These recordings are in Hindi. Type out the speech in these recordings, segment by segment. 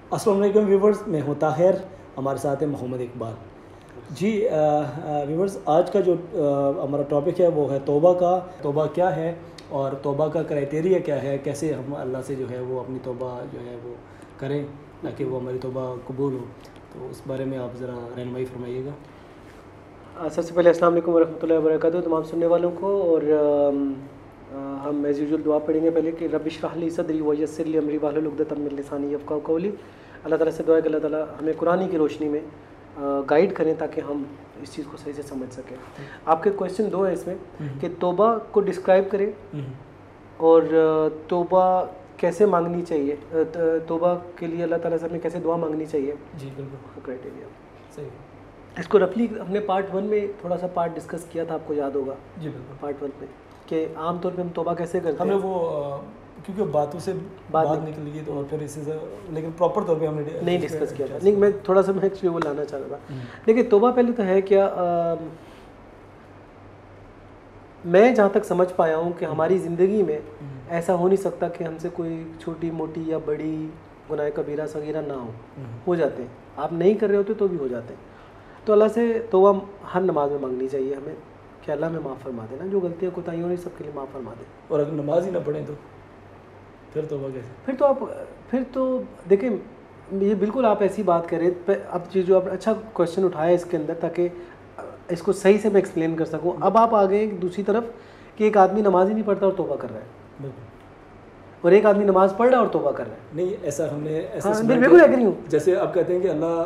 अस्सलाम वालेकुम व्यूवर्स, मैं हूं ताहिर, हमारे साथ है मोहम्मद इकबाल जी। व्यूवर्स, आज का जो हमारा टॉपिक है वो है तौबा का। तौबा क्या है और तौबा का क्राइटेरिया क्या है, कैसे हम अल्लाह से जो है वो अपनी तौबा जो है वो करें ताकि वो हमारी तौबा कबूल हो। तो उस बारे में आप ज़रा रहनुमाई फरमाइएगा। सबसे पहले अस्सलाम वालेकुम वरहमतुल्लाहि वबरकातुहू तमाम सुनने वालों को। और हम एज़ यूजुअल दुआ पढ़ेंगे पहले कि रब्बि इश्रह ली सदरी व यस्सिर ली अमरी वाहलुल उक़दतम मिन लिसानी यफ़क़हू क़ौली। अल्लाह ताला से दुआ है कि अल्लाह ताला हमें कुरान की रोशनी में गाइड करें ताकि हम इस चीज़ को सही से समझ सकें। आपके क्वेश्चन दो है इसमें कि तौबा को डिस्क्राइब करें और तौबा कैसे मांगनी चाहिए, तौबा के लिए अल्लाह ताला से हमें कैसे दुआ मांगनी चाहिए। जी बिल्कुल, क्राइटेरिया सही। इसको रफली हमने पार्ट 1 में थोड़ा सा पार्ट डिस्कस किया था, आपको याद होगा। जी बिल्कुल, पार्ट 1 में कि आमतौर पे हम तौबा कैसे करते हमने हैं। वो क्योंकि बातों से बात निकल गई तो और फिर इसी से, लेकिन प्रॉपर तौर पे हमने नहीं डिस्कस किया था। नहीं, मैं थोड़ा सा मैं एक्चुअली वो लाना चाह रहा था। देखिए, तौबा पहले तो है क्या, मैं जहाँ तक समझ पाया हूँ कि हमारी ज़िंदगी में ऐसा हो नहीं सकता कि हमसे कोई छोटी मोटी या बड़ी गुनाह कबीरा सगीरा ना हो जाते हैं। आप नहीं कर रहे होते तो भी हो जाते हैं। तो अल्लाह से तौबा हर नमाज में मांगनी चाहिए हमें कि अल्लाह में माफ़ फरमा देना, जो गलतियाँ कोताहियाँ हो सबके लिए माफ़ फरमा दे। और अगर नमाज ही ना पढ़ें तो फिर तौबा कैसे? फिर तो देखिए, ये बिल्कुल आप ऐसी बात करें। अब चीज़ जो आप अच्छा क्वेश्चन उठाया इसके अंदर, ताकि इसको सही से मैं एक्सप्लेन कर सकूं। अब आप आ गए दूसरी तरफ कि एक आदमी नमाज ही नहीं पढ़ता और तौबा कर रहा है, और एक आदमी नमाज पढ़ रहा है और तौबा कर रहा है। नहीं, ऐसा हमने बिल्कुल एग्री हूँ। जैसे आप कहते हैं कि अल्लाह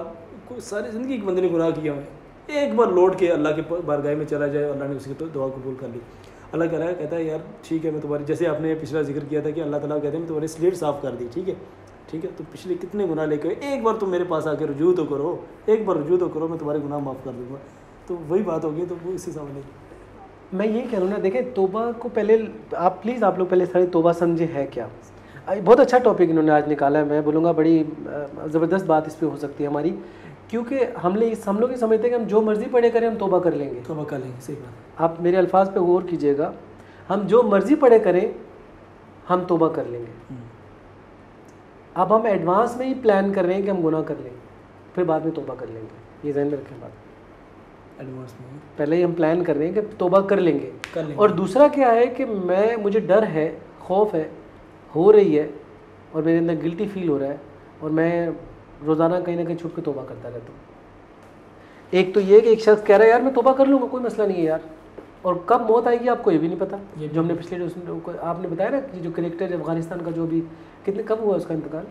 को सारी ज़िंदगी एक बंदे ने गुनाह किया हुआ है, एक बार लौट के अल्लाह के बारगाह में चला जाए, अल्लाह ने उसकी तो दुआ कबूल कर ली। अल्लाह कह रहा है, कहता है यार ठीक है, मैं तुम्हारी, जैसे आपने पिछला जिक्र किया था कि अल्लाह ताला कहते हैं मैं तुम्हारी स्लेट साफ़ कर दी, ठीक है, तो पिछले कितने गुनाह लेके एक बार तुम मेरे पास आके रुजू तो करो, एक बार रुजू तो करो, मैं तुम्हारे गुनाह माफ़ कर दूँगा। तो वही बात होगी, तो वो इसी समझ नहीं। मैं यही कह रहा हूँ ना, देखें तौबा को पहले आप प्लीज़ आप लोग पहले सारी तौबा समझे है क्या। बहुत अच्छा टॉपिक इन्होंने आज निकाला है, मैं बोलूँगा बड़ी ज़बरदस्त बात इस पर हो सकती है हमारी, क्योंकि हम लोग ये समझते हैं कि हम जो मर्ज़ी पढ़े करें हम तौबा कर लेंगे। तौबा कर लेंगे, सही बात। आप मेरे अल्फाज पे गौर कीजिएगा, हम जो मर्ज़ी पढ़े करें हम तौबा कर लेंगे। अब हम एडवांस में ही प्लान कर रहे हैं कि हम गुनाह कर लेंगे, फिर बाद में तौबा कर लेंगे। ये ज़हन में रखें बात। एडवांस में पहले ही हम प्लान कर रहे हैं कि तौबा कर लेंगे। और दूसरा क्या है कि मुझे डर है, खौफ है, हो रही है और मेरे अंदर गिल्टी फील हो रहा है, और मैं रोज़ाना कहीं ना कहीं छुप के तौबा करता रहता हूँ। एक तो ये कि एक शख्स कह रहा है यार मैं तौबा कर लूँगा, कोई मसला नहीं है यार, और कब मौत आएगी आपको ये भी नहीं पता। जो हमने पिछले आपने बताया ना कि जो करेक्टर अफगानिस्तान का, जो भी कब हुआ उसका इंतकाल?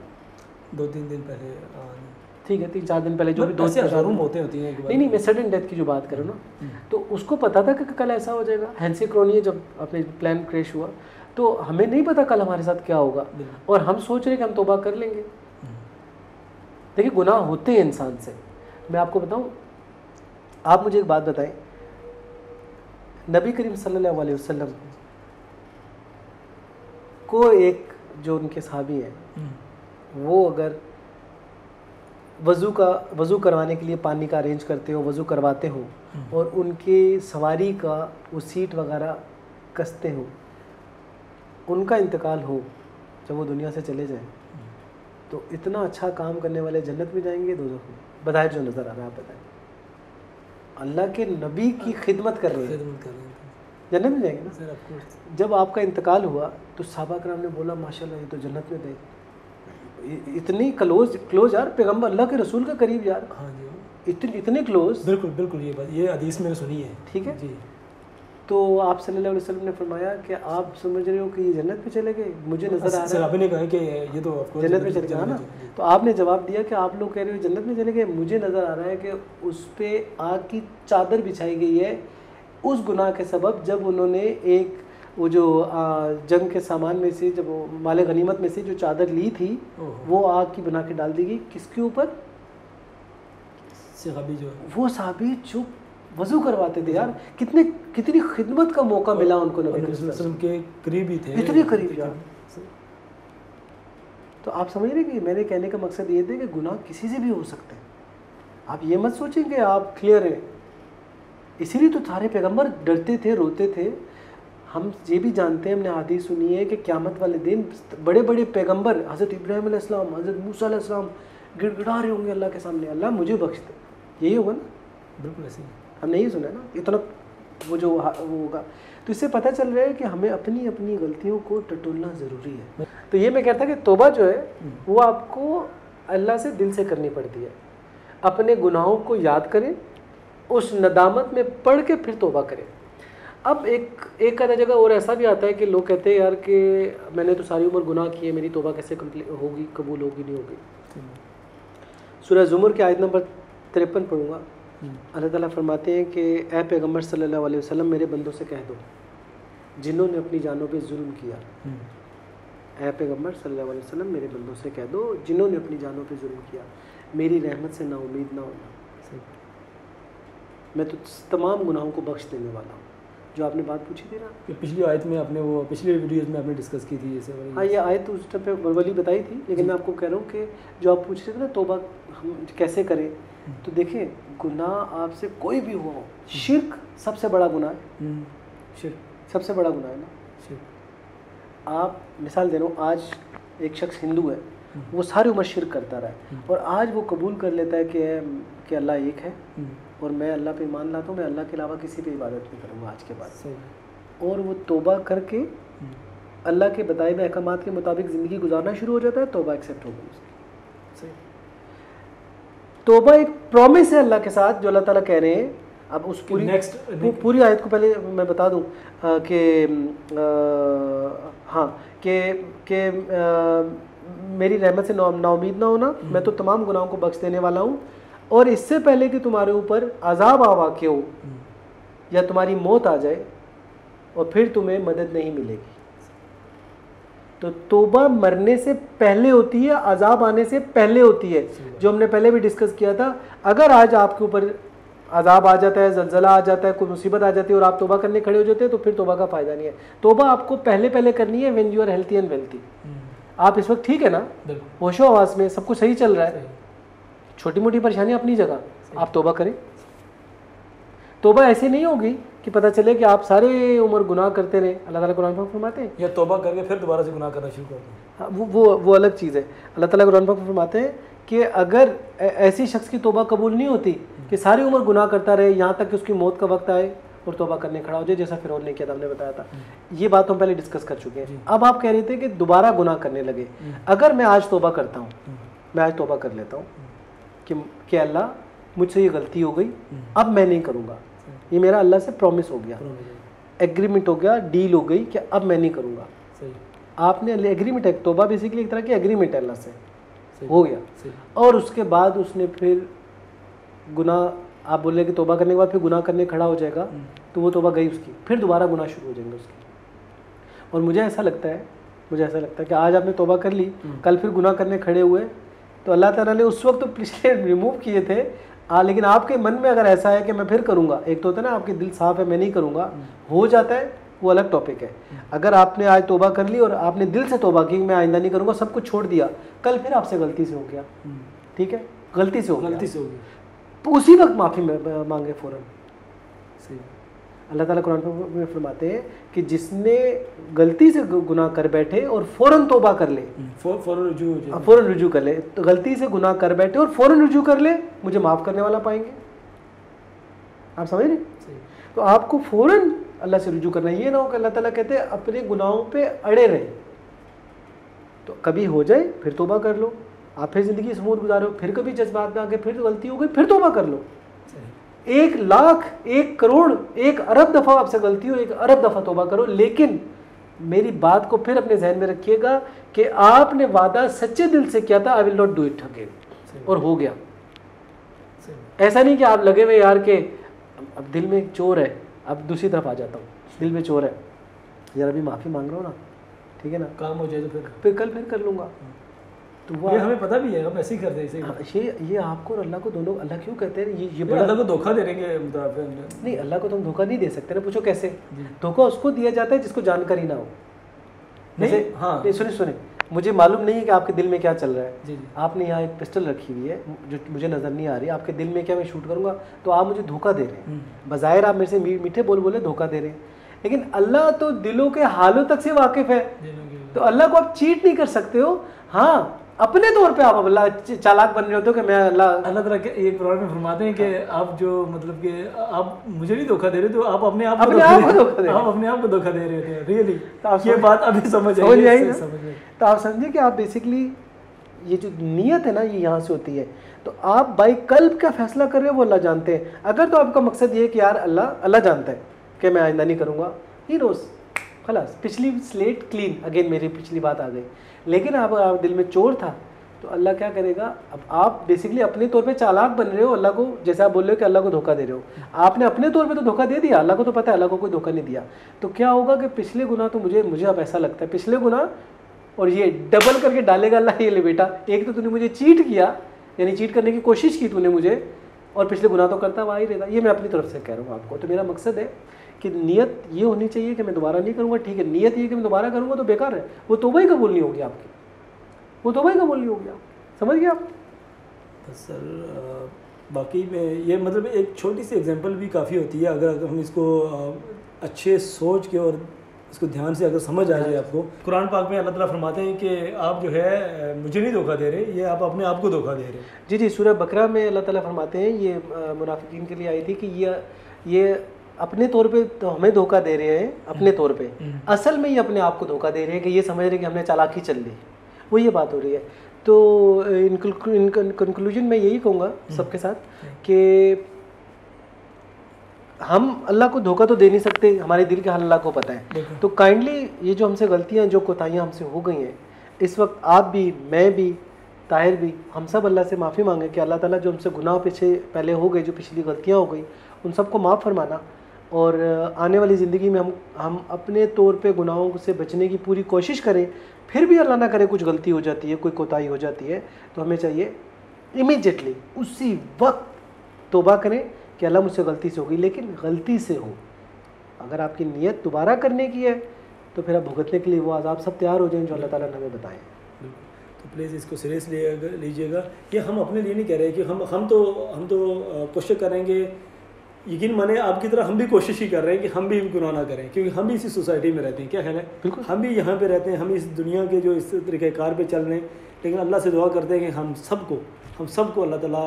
2-3 दिन पहले, ठीक है, 3-4 दिन पहले, जो भी 2 मौतें होती हैं। नहीं, मैं सडन डेथ की जो बात करूँ ना, तो उसको पता था कि कल ऐसा हो जाएगा। हैंसी क्रोनिया जब अपने प्लान क्रैश हुआ तो हमें नहीं पता कल हमारे साथ क्या होगा, और हम सोच रहे कि हम तौबा कर लेंगे। देखिए, गुनाह होते हैं इंसान से। मैं आपको बताऊं, आप मुझे एक बात बताएं, नबी करीम सल्लल्लाहु अलैहि वसल्लम को एक जो उनके सहाबी हैं, वो अगर वज़ू करवाने के लिए पानी का अरेंज करते हो, वज़ू करवाते हो, और उनके सवारी का वो सीट वगैरह कसते हो, उनका इंतकाल हो, जब वो दुनिया से चले जाएं, तो इतना अच्छा काम करने वाले जन्नत में जाएंगे, दोज़ख में? बताएं जो नज़र आ रहा है, आप बताएं। अल्लाह के नबी की खिदमत कर रहे हैं, जन्नत में जाएंगे ना। जब आपका इंतकाल हुआ तो सहाबा कराम ने बोला माशाल्लाह ये तो जन्नत में गए, इतनी क्लोज यार, पैगंबर अल्लाह के रसूल का करीब यार। हाँ जी, इतने क्लोज। बिल्कुल ये बात, ये हदीस में सुनी है। ठीक है जी। तो आप सल्लल्लाहु अलैहि वसल्लम ने फरमाया कि आप समझ रहे हो कि ये जन्नत में चले गए, मुझे नजर आ रहा है। आपने कहा कि ये तो जन्नत में चले गए ना, तो आपने जवाब दिया कि आप लोग कह रहे हो जन्नत में चले गए, मुझे नज़र आ रहा है कि उस पर आग की चादर बिछाई गई है उस गुनाह के सबब, जब उन्होंने एक वो जो जंग के सामान में से, जब वो माल गनीमत में से जो चादर ली थी, वो आग की बना के डाल दी गई। किसके ऊपर? सहाबी जो वो सहाबी जो वज़ू करवाते थे यार, कितनी खिदमत का मौका मिला उनको, नबी वसल्लम के करीब ही थे, इतने करीब यार। तो आप समझ रहे कि मेरे कहने का मकसद ये था कि गुनाह किसी से भी हो सकते हैं। आप ये मत सोचें कि आप क्लियर हैं, इसीलिए तो सारे पैगंबर डरते थे, रोते थे। हम ये भी जानते हैं, हमने हदीस सुनी है कि क़यामत वाले दिन बड़े बड़े पैगंबर, हज़रत इब्राहीम अलैहिस्सलाम, हज़रत मूसा अलैहिस्सलाम, गिड़गिड़ा रहे होंगे अल्लाह के सामने, अल्लाह मुझे बख्श दे, यही होगा ना? बिल्कुल ऐसे ही। हमने यही सुना है ना, इतना वो जो वो होगा। तो इससे पता चल रहा है कि हमें अपनी अपनी गलतियों को टटोलना ज़रूरी है। तो ये मैं कहता कि तौबा जो है वो आपको अल्लाह से दिल से करनी पड़ती है। अपने गुनाहों को याद करें, उस नदामत में पढ़ के फिर तौबा करें। अब एक आधा जगह और ऐसा भी आता है कि लोग कहते हैं यार कि मैंने तो सारी उम्र गुनाह किए, मेरी तौबा कैसे होगी, कबूल होगी, नहीं होगी। सूरह ज़ुमर की आयत नंबर 53 पढ़ूँगा। अल्लाह ताला फरमाते हैं कि ए पैगम्बर सल्लल्लाहु अलैहि वसल्लम मेरे बंदों से कह दो जिन्होंने अपनी जानों पे जुल्म किया, ए पैगम्बर सल्लल्लाहु अलैहि वसल्लम मेरे बंदों से कह दो जिन्होंने अपनी जानों पे जुल्म किया, मेरी रहमत से नाउमीद ना होना, मैं तो तमाम गुनाहों को बख्श देने वाला हूँ। जो आपने बात पूछी थी ना कि पिछली आयत में आपने वो पिछले वीडियोस में आपने डिस्कस की थी जैसे, हाँ ये आयत उस टाइम पे वर्बली बताई थी, लेकिन मैं आपको कह रहा हूँ कि जो आप पूछ रहे थे ना तौबा हम कैसे करें, तो देखिए गुनाह आपसे कोई भी हुआ हो, शिर्क सबसे बड़ा गुनाह है, शिर्क सबसे बड़ा गुनाह है ना। शिर्क आप मिसाल दे रहा हूँ, आज एक शख्स हिंदू है, वो सारी उम्र शिर्क करता रहा है और आज वो कबूल कर लेता है कि अल्लाह एक है और मैं अल्लाह पे ईमान लाता हूँ, मैं अल्लाह के अलावा किसी पे इबादत नहीं करूँगा आज के बाद, और वो तौबा करके अल्लाह के बताए हुए अहकामात के मुताबिक ज़िंदगी गुजारना शुरू हो जाता है, तौबा एक्सेप्ट हो गई उसकी। तौबा एक प्रॉमिस है अल्लाह के साथ जो अल्लाह ताला कह रहे हैं। अब उस पूरी आयत को पहले मैं बता दूं कि हाँ कि मेरी रहमत से नाउमीद ना होना, मैं तो तमाम गुनाहों को बख्श देने वाला हूँ, और इससे पहले कि तुम्हारे ऊपर अजाब आ वाक़ हो या तुम्हारी मौत आ जाए और फिर तुम्हें मदद नहीं मिलेगी। तो तौबा मरने से पहले होती है, अजाब आने से पहले होती है, जो हमने पहले भी डिस्कस किया था। अगर आज आपके ऊपर अजाब आ जाता है, ज़लज़ला आ जाता है, कोई मुसीबत आ जाती है और आप तौबा करने खड़े हो जाते हैं, तो फिर तौबा का फ़ायदा नहीं है। तौबा आपको पहले करनी है when you are healthy and wealthy. आप इस वक्त ठीक है ना, होशो आवाज़ में, सब कुछ सही चल रहा है, छोटी मोटी परेशानी अपनी जगह, आप तौबा करें। तौबा ऐसे नहीं होगी कि पता चले कि आप सारे उम्र गुनाह करते रहे। अल्लाह ताला कुरान पाक फरमाते हैं, या तौबा करके फिर दोबारा से गुनाह करना शुरू कर दो। हाँ, वो अलग चीज़ है। अल्लाह ताला कुरान पाक फरमाते हैं कि अगर ऐसी शख्स की तौबा कबूल नहीं होती कि सारी उम्र गुनाह करता रहे यहाँ तक कि उसकी मौत का वक्त आए और तौबा करने खड़ा हो जाए, जैसा फिरौन ने किया था, हमने बताया था। ये बात हम पहले डिस्कस कर चुके हैं। अब आप कह रहे थे कि दोबारा गुनाह करने लगे। अगर मैं आज तौबा करता हूँ, मैं आज तौबा कर लेता हूँ कि अल्लाह मुझसे ये गलती हो गई, अब मैं नहीं करूँगा, ये मेरा अल्लाह से प्रॉमिस हो गया, एग्रीमेंट हो गया, डील हो गई कि अब मैं नहीं करूँगा। आपने एग्रीमेंट है, तौबा बेसिकली एक तरह की एग्रीमेंट है, अल्लाह से हो गया। और उसके बाद उसने फिर गुनाह, आप बोल रहे कि तौबा करने के बाद फिर गुनाह करने खड़ा हो जाएगा, तो वो तौबा गई उसकी, फिर दोबारा गुनाह शुरू हो जाएंगे उसके। और मुझे ऐसा लगता है कि आज आपने तौबा कर ली, कल फिर गुनाह करने खड़े हुए, तो अल्लाह ताला ने उस वक्त तो पिछले रिमूव किए थे, लेकिन आपके मन में अगर ऐसा है कि मैं फिर करूँगा, एक तो होता है ना आपके दिल साफ है मैं नहीं करूँगा, हो जाता है, वो अलग टॉपिक है। अगर आपने आज तौबा कर ली और आपने दिल से तौबा की मैं आइंदा नहीं करूँगा, सब कुछ छोड़ दिया, कल फिर आपसे गलती से हो गया, ठीक है, गलती से हो गया, तो उसी वक्त माफ़ी मांगे फ़ौरन। अल्लाह ताला कुरान में फरमाते हैं कि जिसने गलती से गुनाह कर बैठे और फ़ौरन तौबा कर ले, फ़ौरन रुजू कर ले, तो गलती से गुनाह कर बैठे और फ़ौरन रुजू कर ले, मुझे माफ़ करने वाला पाएंगे। आप समझ रहे? तो आपको फ़ौरन अल्लाह से रुजू करना, ये ना हो कि अल्लाह ताला कहते हैं अपने गुनाहों पे अड़े रहे, तो कभी हो जाए फिर तौबा कर लो, आप फिर ज़िंदगी स्मूथ गुजारो, फिर कभी जज्बात में आके फिर गलती हो गई फिर तौबा कर लो। 1 लाख 1 करोड़ 1 अरब दफ़ा आपसे गलती हो, 1 अरब दफ़ा तौबा करो, लेकिन मेरी बात को फिर अपने जहन में रखिएगा कि आपने वादा सच्चे दिल से किया था, I will not do it again, और हो गया। ऐसा नहीं कि आप लगे हुए यार के अब दिल में एक चोर है, अब दूसरी तरफ आ जाता हूँ, दिल में चोर है यार, अभी माफ़ी मांग रहा हूँ ना, ठीक है ना, काम हो जाए तो फिर कल फिर कर लूँगा। तो वो हमें पता भी है, हम ऐसे ही करते हैं। ये आपको और अल्लाह को दोनों, अल्लाह क्यों कहते हैं ये बड़ा, अल्लाह को धोखा दे देंगे नहीं, अल्लाह को तुम धोखा नहीं दे सकते ना। पूछो कैसे? धोखा उसको दिया जाता है जिसको जानकारी ना हो। जैसे हाँ, सुने, मुझे मालूम नहीं है कि आपके दिल में क्या चल रहा है, आपने यहाँ एक पिस्टल रखी हुई है जो मुझे नज़र नहीं आ रही, आपके दिल में क्या मैं शूट करूँगा, तो आप मुझे धोखा दे रहे हैं, बज़ाहिर आप मेरे से मीठे बोल बोले धोखा दे रहे हैं, लेकिन अल्लाह तो दिलों के हालों तक से वाकिफ़ है, तो अल्लाह को आप चीट नहीं कर सकते हो। हाँ, अपने तौर पे आप अल्लाह चालाक बन रहे होते हो कि मैं अल्लाह ताला के एक कुरान में फरमाते हैं कि आप जो मतलब कि आप मुझे नहीं धोखा दे रहे तो आप अपने आप को धोखा दे रहे हो। आप अपने आप को धोखा दे रहे थे रियली। ये बात अभी समझ आई। तो आप समझिए कि आप बेसिकली ये जो नीयत है ना ये यहाँ से होती है। तो आप बाई कल्ब का फैसला कर रहे हो वो अल्लाह जानते हैं। अगर तो आपका मकसद ये है कि यार अल्लाह जानता है कि मैं आइंदा नहीं करूँगा, ही रोज़ खलास पिछली स्लेट क्लीन, अगेन मेरी पिछली बात आ गई। लेकिन आप दिल में चोर था तो अल्लाह क्या करेगा, अब आप बेसिकली अपने तौर पे चालाक बन रहे हो अल्लाह को, जैसे आप बोल रहे हो कि अल्लाह को धोखा दे रहे हो, आपने अपने तौर पे तो धोखा दे दिया, अल्लाह को तो पता है अल्लाह को कोई धोखा नहीं दिया। तो क्या होगा कि पिछले गुनाह तो मुझे अब ऐसा लगता है पिछले गुनाह और ये डबल करके डालेगा अल्लाह, ये ले बेटा एक तो तूने मुझे चीट किया, यानी चीट करने की कोशिश की तूने मुझे, और पिछले गुनाह तो करता हुआ ही रहेगा। ये मैं अपनी तरफ से कह रहा हूँ आपको। तो मेरा मकसद है कि नीयत ये होनी चाहिए कि मैं दोबारा नहीं करूँगा, ठीक है। नीयत ये कि मैं दोबारा करूँगा तो बेकार है, वो तौबा ही कबूल नहीं होगी आपकी, वो तौबा ही कबूल नहीं होगी। आप समझ गए आप? तो सर बाकी में ये मतलब एक छोटी सी एग्जांपल भी काफ़ी होती है अगर हम इसको अच्छे सोच के और इसको ध्यान से अगर समझ आ जाए आपको। कुरान पाक में अल्लाह ताला फरमाते हैं कि आप जो है मुझे नहीं धोखा दे रहे, ये आप अपने आप को धोखा दे रहे। जी जी, सूरह बकरा में अल्लाह ताला फरमाते हैं, ये मुनाफिकीन के लिए आई थी कि ये अपने तौर पे तो हमें धोखा दे रहे हैं, अपने तौर पे असल में ये अपने आप को धोखा दे रहे हैं कि ये समझ रहे हैं कि हमने चालाकी चल ली, वो ये बात हो रही है। तो इन कंक्लूजन में यही कहूँगा सबके साथ कि हम अल्लाह को धोखा तो दे नहीं सकते, हमारे दिल के हाल अल्लाह को पता है। तो काइंडली ये जो हमसे गलतियाँ जो कोताहियाँ हमसे हो गई हैं इस वक्त, आप भी, मैं भी, ताहिर भी, हम सब अल्लाह से माफ़ी मांगे कि अल्लाह ताला जो हमसे गुनाह पहले हो गए, जो पिछली गलतियाँ हो गई उन सबको माफ़ फरमाना, और आने वाली ज़िंदगी में हम अपने तौर पे गुनाहों से बचने की पूरी कोशिश करें। फिर भी अल्लाह ना करे कुछ गलती हो जाती है, कोई कोताही हो जाती है, तो हमें चाहिए इमीडिएटली उसी वक्त तौबा करें कि अल्लाह मुझसे गलती से हो गई, लेकिन गलती से हो। अगर आपकी नीयत दोबारा करने की है तो फिर आप भुगतने के लिए वो आज़ाब सब तैयार हो जाएं जो अल्लाह ताला ने हमें बताएं। तो प्लीज़ इसको सीरियस लीजिएगा। ये हम अपने लिए नहीं कह रहे कि हम तो कोशिश करेंगे, यकीन माने आपकी तरह हम भी कोशिश ही कर रहे हैं कि हम भी गुनाह ना करें, क्योंकि हम भी इसी सोसाइटी में रहते हैं। क्या ख्याल है? बिल्कुल, हम भी यहाँ पे रहते हैं, हम इस दुनिया के जो इस तरीक़ेकार पे चल रहे हैं, लेकिन अल्लाह से दुआ करते हैं कि हम सबको अल्लाह ताला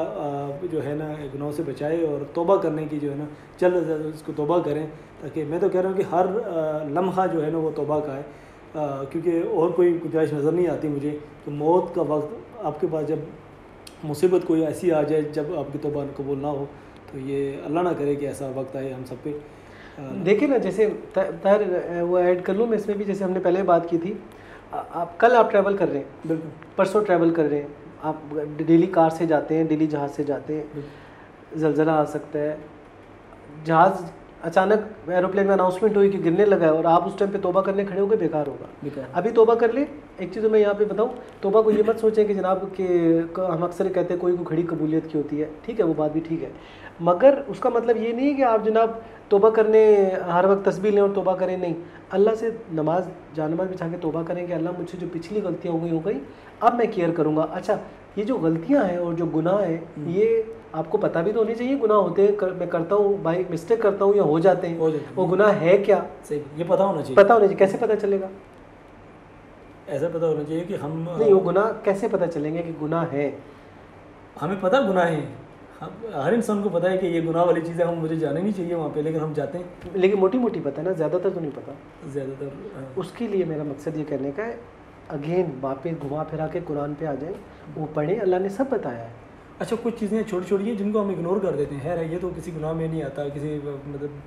जो है ना गुनाहों से बचाए और तौबा करने की जो है ना जल्द उसको तौबा करें, ताकि मैं तो कह रहा हूँ कि हर लम्हा जो है ना वो तौबा का है, क्योंकि और कोई गुंजाइश नज़र नहीं आती मुझे। तो मौत का वक्त आपके पास जब मुसीबत कोई ऐसी आ जाए जब आपकी तौबा कबूल ना हो, तो ये अल्लाह ना करे कि ऐसा वक्त आए हम सब पे। देखिए ना, जैसे वो ऐड कर लूँ मैं इसमें भी, जैसे हमने पहले बात की थी, कल आप ट्रैवल कर रहे हैं, बिल्कुल परसों ट्रैवल कर रहे हैं, आप डेली कार से जाते हैं, डेली जहाज़ से जाते हैं, ज़लज़ला आ सकता है, जहाज़ अचानक एरोप्लेन में अनाउंसमेंट हुई कि गिरने लगा है और आप उस टाइम पे तौबा करने खड़े हो गए, बेकार होगा। अभी तौबा कर ले। एक चीज़ मैं यहाँ पे बताऊँ, तौबा को ये मत सोचें कि जनाब कि हम अक्सर कहते हैं कोई को खड़ी कबूलियत की होती है, ठीक है वो बात भी ठीक है, मगर उसका मतलब ये नहीं कि आप जनाब तौबा करने हर वक्त तस्बीह लें और तौबा करें, नहीं। अल्लाह से नमाज बिछा के तौबा करें कि अल्लाह मुझसे जो पिछली गलतियाँ हो गई अब मैं केयर करूँगा। अच्छा, ये जो गलतियाँ हैं और जो गुनाह हैं, ये आपको पता भी तो होनी चाहिए गुनाह होते हैं, मैं करता हूँ, बाई मिस्टेक करता हूँ या हो जाते हैं, वो गुनाह है क्या, सही ये पता होना चाहिए। पता होना चाहिए। कैसे पता चलेगा? ऐसा पता होना चाहिए कि हम नहीं, वो गुनाह कैसे पता चलेंगे कि गुनाह है? हमें पता गुनाह है, हर इंसान को पता है कि ये गुनाह वाली चीज़ें हम मुझे जाने नहीं चाहिए वहाँ पे, लेकिन हम जाते हैं। लेकिन मोटी मोटी पता है ना, ज़्यादातर तो नहीं पता। ज़्यादातर उसके लिए मेरा मकसद ये कहने का है, अगेन वापस घुमा फिरा के कुरान पे आ जाए, वो पढ़ें, अल्लाह ने सब बताया है। अच्छा, कुछ चीज़ें छोटी छोटी हैं जिनको हम इग्नोर कर देते हैं, है ये तो किसी गुनाह में नहीं आता, किसी मतलब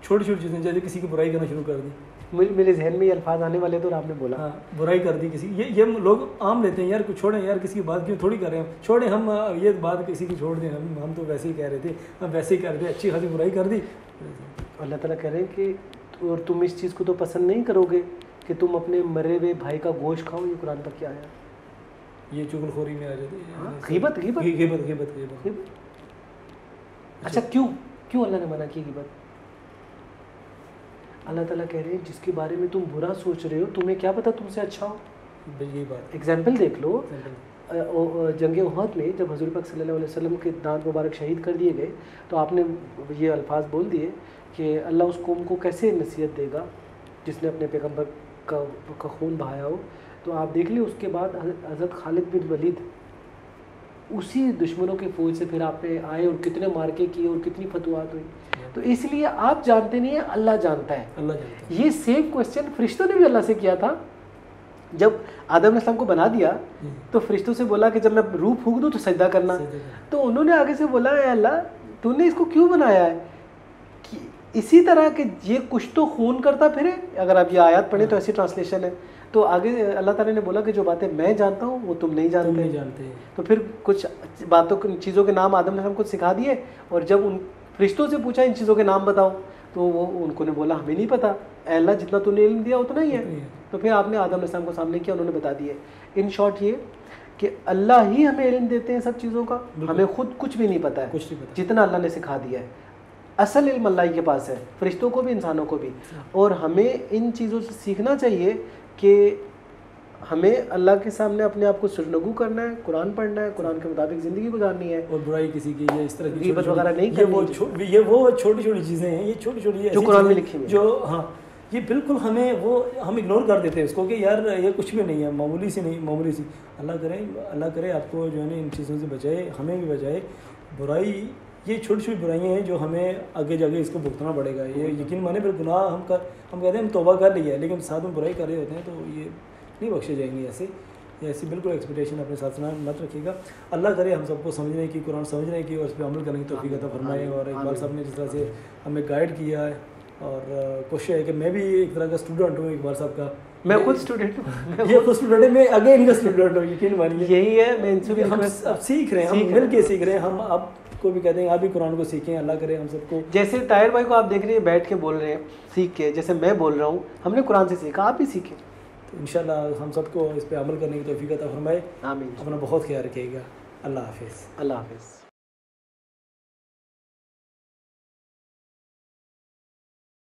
छोटी छोटी चीज़ें, जैसे किसी की बुराई करना शुरू कर दी, मेरे जहन में ये अल्फाज आने वाले तो आपने बोला, हाँ बुराई कर दी किसी, ये लोग आम लेते हैं, यार कुछ छोड़ें यार, किसी की बात क्यों थोड़ी कर रहे हैं, छोड़ें हम ये बात किसी की छोड़ दें, हम तो वैसे ही कह रहे थे, हम वैसे ही कर दे, अच्छी खासी बुराई कर दी। अल्लाह ताला कह रहे हैं कि और तुम इस चीज़ को तो पसंद नहीं करोगे कि तुम अपने मरे हुए भाई का गोश्त खाओ। ये कुरान पर क्या आया? ये चुगलखोरी में आ जाती है, ग़ीबत। अच्छा, क्यों अल्लाह ने मना की ग़ीबत? अल्लाह ताला कह रहे हैं जिसके बारे में तुम बुरा सोच रहे हो, तुम्हें क्या पता तुमसे अच्छा हो। यही बात, एग्जाम्पल देख लो, जंग उहद में जब हज़ूर पाक सल्लल्लाहु अलैहि वसल्लम के दांत मुबारक शहीद कर दिए गए, तो आपने ये अल्फाज बोल दिए कि अल्लाह उस कौम को कैसे नसीहत देगा जिसने अपने पैगम्बर का खून बहाया हो, तो आप देख लीजिए उसके बाद हज़रत खालिद बिन वलीद उसी दुश्मनों की फौज से फिर आप पे आए और कितने मार्के किए और कितनी फतवात हुई। तो इसलिए आप जानते नहीं है, अल्लाह जानता है। अल्लाह जानता है। ये सेम क्वेश्चन फरिश्तों ने भी अल्लाह से किया था। जब आदम अलैहिस्सलाम को बना दिया तो फरिश्तों से बोला कि जब मैं रूह फूंक दूँ तो सजदा करना। तो उन्होंने आगे से बोला, ए अल्लाह तूने इसको क्यों बनाया है कि इसी तरह के ये कुछ तो खून करता फिरे। अगर आप ये आयत पढ़ें तो ऐसी ट्रांसलेशन है। तो आगे अल्लाह ताला ने बोला कि जो बातें मैं जानता हूँ वो तुम नहीं जानते। तो फिर कुछ बातों चीज़ों के नाम आदम ने हमको सिखा दिए, और जब उन फरिश्तों से पूछा इन चीज़ों के नाम बताओ तो वो उनको ने बोला हमें नहीं पता, अल्लाह जितना तूने इल्म दिया उतना ही है। तो फिर आपने आदम अलैहिस्सलाम को सामने किया, उन्होंने बता दिए। इन शॉर्ट ये कि अल्लाह ही हमें इल्म देते हैं सब चीज़ों का, हमें खुद कुछ भी नहीं पता है, जितना अल्लाह ने सिखा दिया है। असल इल्म अल्लाह के पास है, फरिश्तों को भी इंसानों को भी। और हमें इन चीज़ों से सीखना चाहिए कि हमें अल्लाह के सामने अपने आप को सुरनगू करना है, कुरान पढ़ना है, कुरान के मुताबिक ज़िंदगी गुजारनी है, और बुराई किसी की ये इस तरह की गीबत वगैरह नहीं करनी। ये वो छोटी छोटी चीज़ें हैं, ये छोटी छोटी जो कुरान में लिखी हुई है, जो हाँ ये बिल्कुल हम इग्नोर कर देते हैं उसको कि यार ये कुछ भी नहीं है, मामूली सी नहीं, मामूली सी। अल्लाह करे आपको जो है ना इन चीज़ों से बचाए, हमें भी बचाए। बुराई ये छोटी छोटी बुराइयाँ हैं जो हमें आगे जाके इसको भुगतना पड़ेगा। ये यकीन माने पर गुनाह हम कहते हैं हम तौबा कर लिया है, लेकिन साथ में बुराई कर रहे होते हैं तो ये नहीं बख्शे जाएंगे। ऐसी बिल्कुल एक्सपेक्टेशन अपने साथ मत रखिएगा। अल्लाह करे हम सबको समझने की, कुरान समझने की और उस पर अमल करने की तौफीक अता फरमाए। और इकबाल साहब ने जिस तरह से हमें गाइड किया है, और कोशिश है कि मैं भी एक तरह का स्टूडेंट हूँ इकबाल साहब का। मैं खुद स्टूडेंट हूँ, ये खुद स्टूडेंट है, मैं अगेन इनका स्टूडेंट हूँ, यकीन मानिए। यही है, मैं इनसे भी हम सीख रहे हैं, हम मिल के सीख रहे हैं। हम आपको भी कहते हैं आप भी कुरान को सीखें। अल्लाह करे हम सबको, जैसे ताहिर भाई को आप देख रहे हैं बैठ के बोल रहे हैं सीख के, जैसे मैं बोल रहा हूँ, हमने कुरान से सीखा, आप भी सीखें। तो इंशाल्लाह हम सबको इस पे अमल करने की तौफीक अता फरमाए। आमीन। अपना बहुत ख्याल रखिएगा। अल्लाह हाफिज़। अल्लाह हाफिज़।